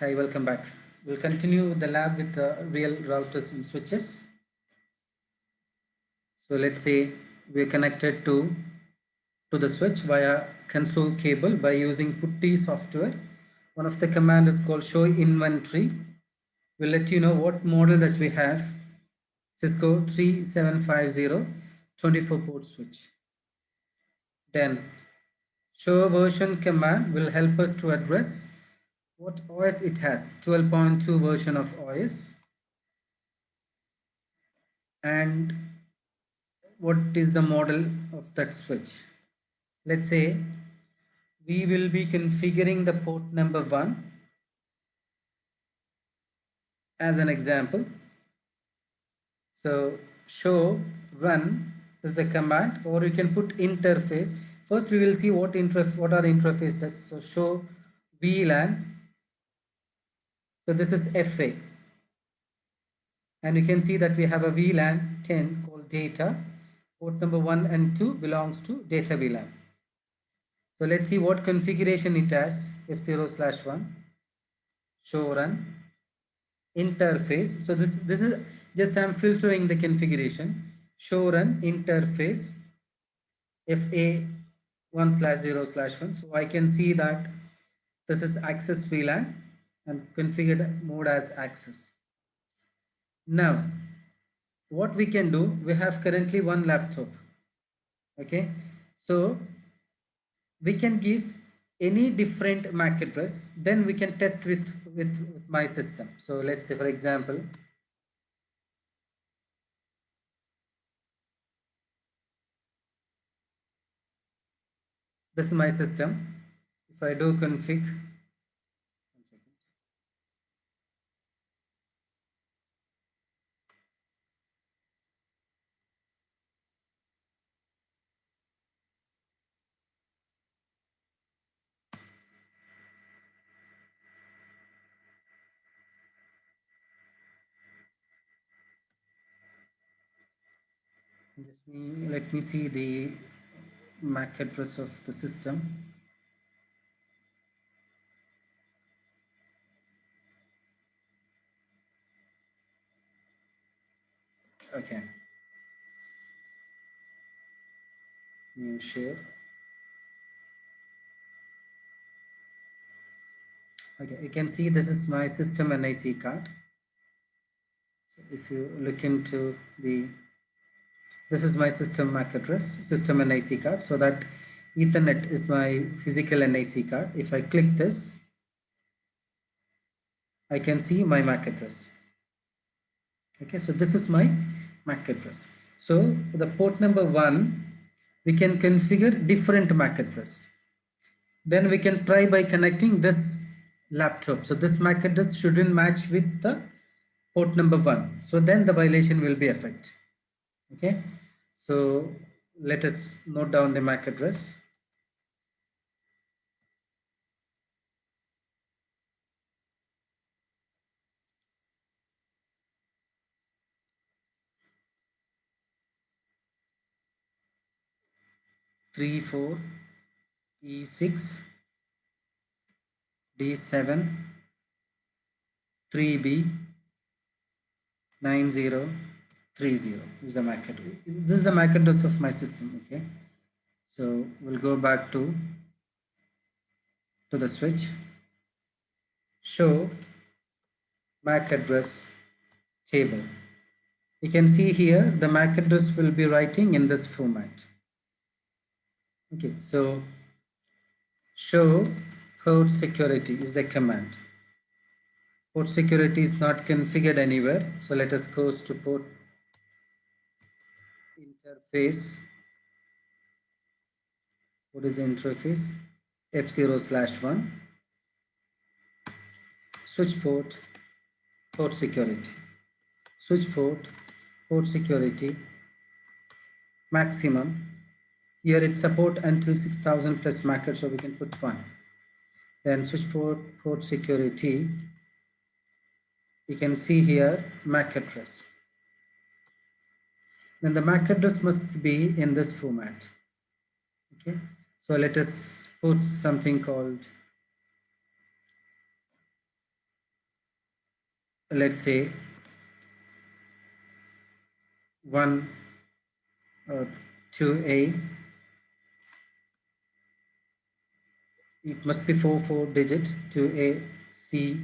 Hi, welcome back. We'll continue the lab with real routers and switches. So let's say we're connected to the switch via console cable by using PuTTY software. One of the command is called show inventory. We'll let you know what model that we have. Cisco 3750 24 port switch. Then show version command will help us to address what OS it has, 12.2 version of OS, and what is the model of that switch. Let's say we will be configuring the port number 1 as an example. So show run is the command, or you can put interface. First we will see what are the interfaces. So show VLAN. So this is FA, and you can see that we have a VLAN 10 called data. Port number 1 and 2 belongs to data VLAN. So let's see what configuration it has. F0/1 show run interface. So this is just I'm filtering the configuration. Show run interface FA1/0/1. So I can see that this is access VLAN and configured mode as access. Now what we can do, we have currently one laptop. Okay, so we can give any different MAC address, then we can test with my system. So let's say, for example, this is my system. If I do config, one second. Let me see the MAC address of the system. Okay, new share. Okay, you can see this is my system NIC card. So if you look into this is my system MAC address, system NIC card. So that Ethernet is my physical NIC card. If I click this, I can see my MAC address. Okay, so this is my MAC address. So the port number 1, we can configure different MAC address. Then we can try by connecting this laptop. So this MAC address shouldn't match with the port number 1. So then the violation will be effect. Okay, so let us note down the MAC address. Three four E6 D7 3B 9030 is the MAC address. This is the MAC address of my system. Okay, so we'll go back to the switch. Show MAC address table. You can see here the MAC address will be writing in this format. Okay, so show port security is the command. Port security is not configured anywhere, so let us go to port interface. What is the interface? F0/1 switch port security, switch port security maximum. Here it support until 6000 plus MAC, so we can put 1. Then switch port security, you can see here MAC address. Then the MAC address must be in this format. Okay, so let us put something called let's say 1 2A, it must be 4 digit, 2A C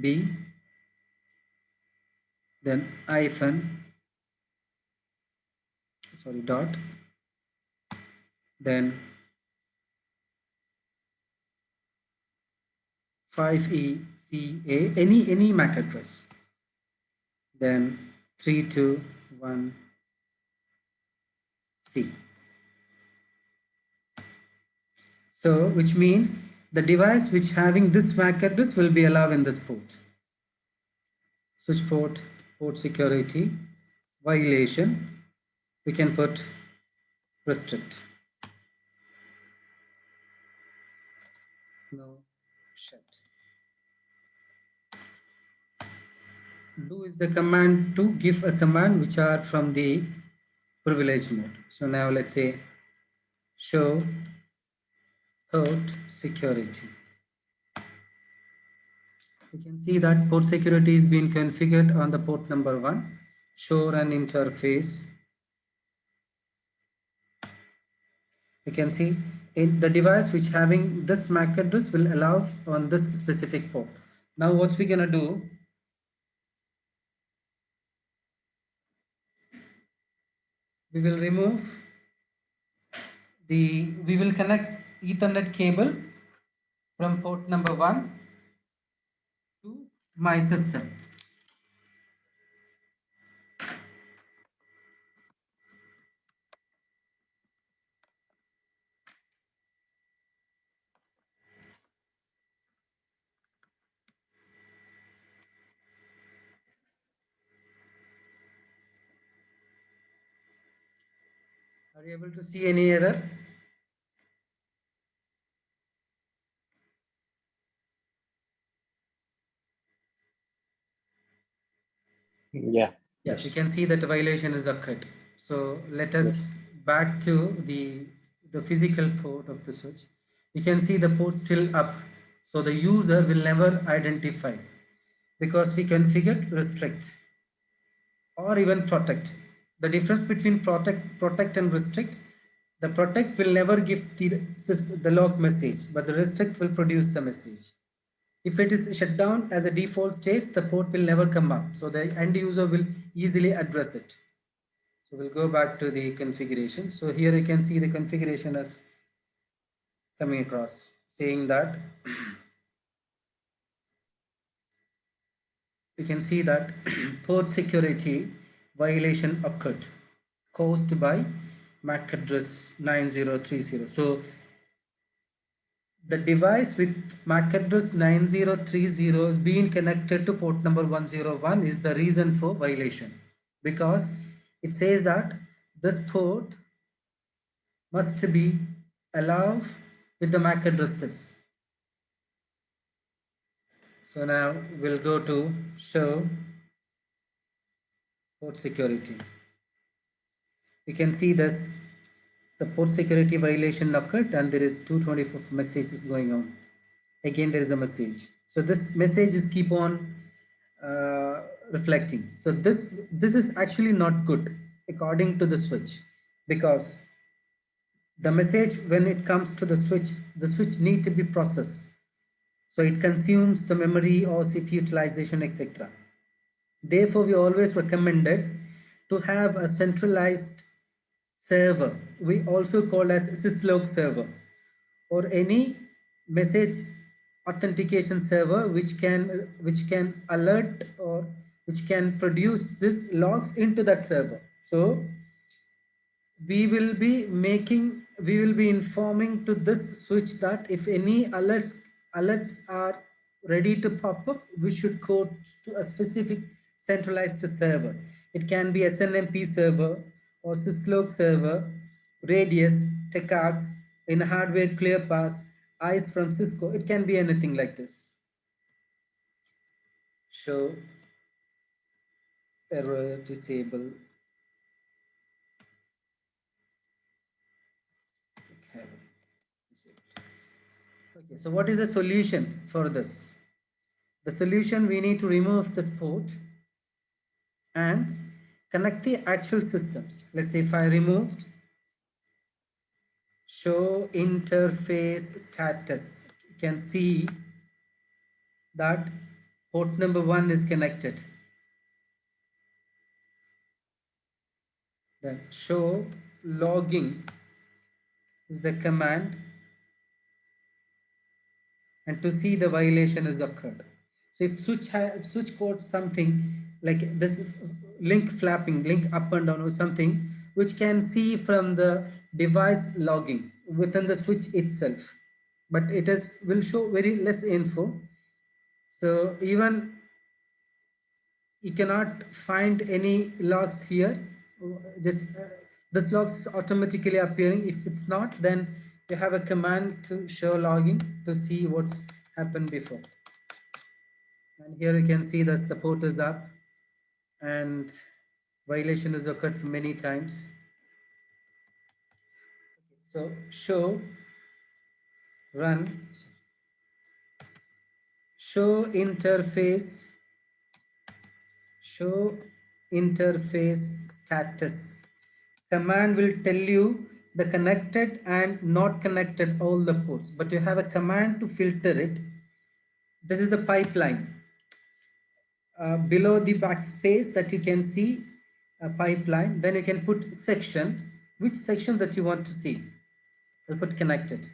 B, then hyphen, sorry, dot, then 5ECA, any MAC address, then 321C. So which means the device which having this MAC address will be allowed in this port. Switch port, port security, violation, we can put restrict. No shut. Do is the command to give a command which are from the privilege mode. So now let's say show port security. You can see that port security is being configured on the port number 1. Show an interface. You can see in the device which having this MAC address will allow on this specific port. Now what we're gonna do, we will remove we will connect Ethernet cable from port number 1 to my system. Are you able to see any error? Yeah. Yeah, you Yes. can see that the violation is occurred. So let us Yes. back to the physical port of the switch. You can see the port still up. So the user will never identify because we configured restrict or even protect. The difference between protect and restrict, the protect will never give the log message, but the restrict will produce the message. If it is shut down as a default state, the port will never come up. So the end user will easily address it. So we'll go back to the configuration. So here you can see the configuration as coming across, saying that you can see that port security violation occurred caused by MAC address 9030. So the device with MAC address 9030 is being connected to port number 101 is the reason for violation, because it says that this port must be allowed with the MAC addresses. So now we'll go to show port security. You can see this, the port security violation occurred and there is 224 messages going on. Again, there is a message. So this message is keep on reflecting. So this is actually not good according to the switch, because the message when it comes to the switch need to be processed. So it consumes the memory or CPU utilization, etc. Therefore, we always recommended to have a centralized server. We also call as syslog server, or any message authentication server which can alert or which can produce this logs into that server. So we will be informing to this switch that if any alerts are ready to pop up, we should go to a specific centralized server. It can be SNMP server or syslog server, Radius, TechArcs, in hardware ClearPass, ICE from Cisco. It can be anything like this. Show error disable. Okay, so what is the solution for this? The solution, we need to remove this port and connect the actual systems. Let's say if I removed show interface status, you can see that port number 1 is connected. Then show logging is the command, and to see the violation has occurred. So if switch code something like this is link flapping, link up and down or something, which can see from the device logging within the switch itself, but it is will show very less info. So even you cannot find any logs here. Just this logs is automatically appearing. If it's not, then you have a command to show logging to see what's happened before. And here you can see that the port is up and violation has occurred for many times. So show run show interface status command will tell you the connected and not connected all the ports, but you have a command to filter it. This is the pipeline. Below the backspace that you can see a pipeline, then you can put section, which section that you want to see. I'll put connected.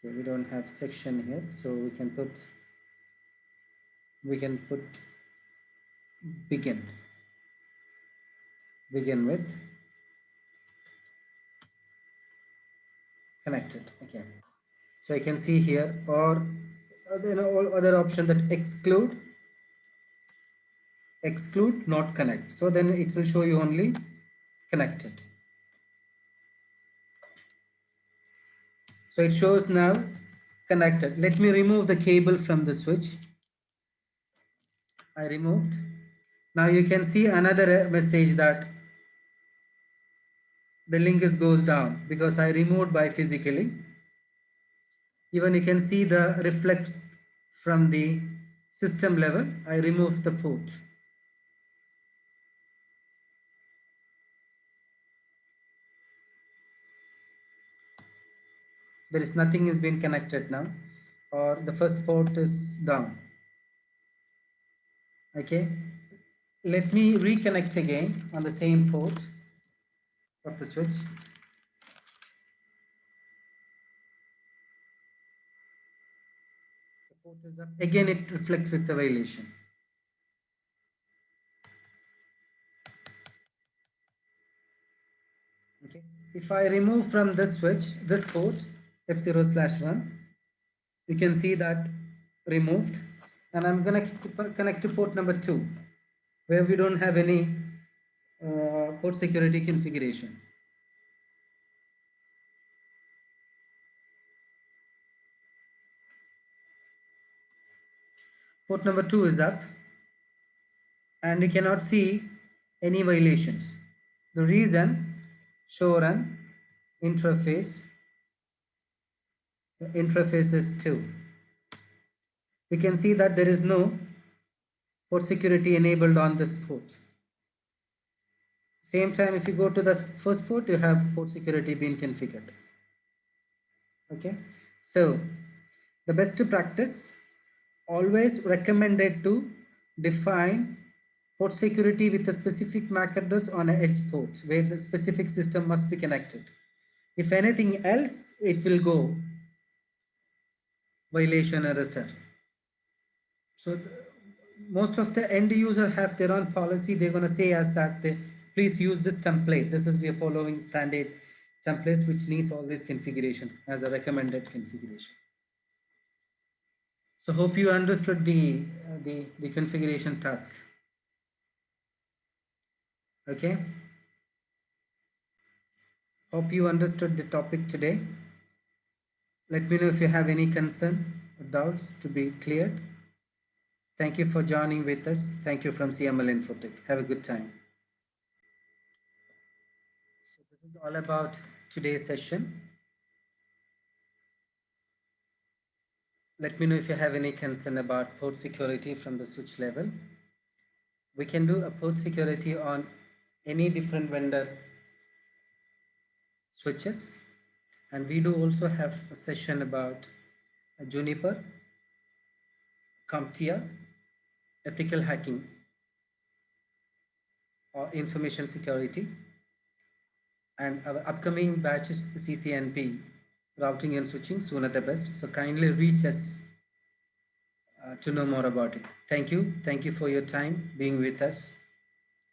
Okay, we don't have section here, so we can put begin with connected. Okay, so I can see here, or all other option that exclude not connect, so then it will show you only connected. So it shows now connected. Let me remove the cable from the switch. I removed. Now you can see another message that the link goes down because I removed by physically. Even you can see the reflect from the system level. I removed the port. There is nothing is being connected now, or the first port is down. Okay, let me reconnect again on the same port of the switch. The port is up. Again, it reflects with the violation. Okay, if I remove from this switch this port F0/1, you can see that removed, and I'm gonna connect to port number 2 where we don't have any port security configuration. Port number 2 is up and you cannot see any violations. The reason, show run interface, the interface is 2. You can see that there is no port security enabled on this port. Same time, if you go to the first port, you have port security being configured. Okay, so the best practice, always recommended to define port security with a specific MAC address on an edge port where the specific system must be connected. If anything else, it will go violation or other stuff. So most of the end user have their own policy. They're going to say us that please use this template. This is we are following standard templates which needs all this configuration as a recommended configuration. So hope you understood the configuration task. Okay. Hope you understood the topic today. Let me know if you have any concern or doubts to be cleared. Thank you for joining with us. Thank you from CML Infotech. Have a good time. So this is is all about today's session. Let me know if you have any concern about port security from the switch level. We can do a port security on any different vendor switches, and we do also have a session about Juniper, CompTIA, ethical hacking or information security, and our upcoming batch is CCNP, routing and switching, sooner the best. So kindly reach us to know more about it. Thank you. Thank you for your time being with us.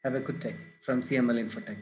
Have a good day from CML Infotech.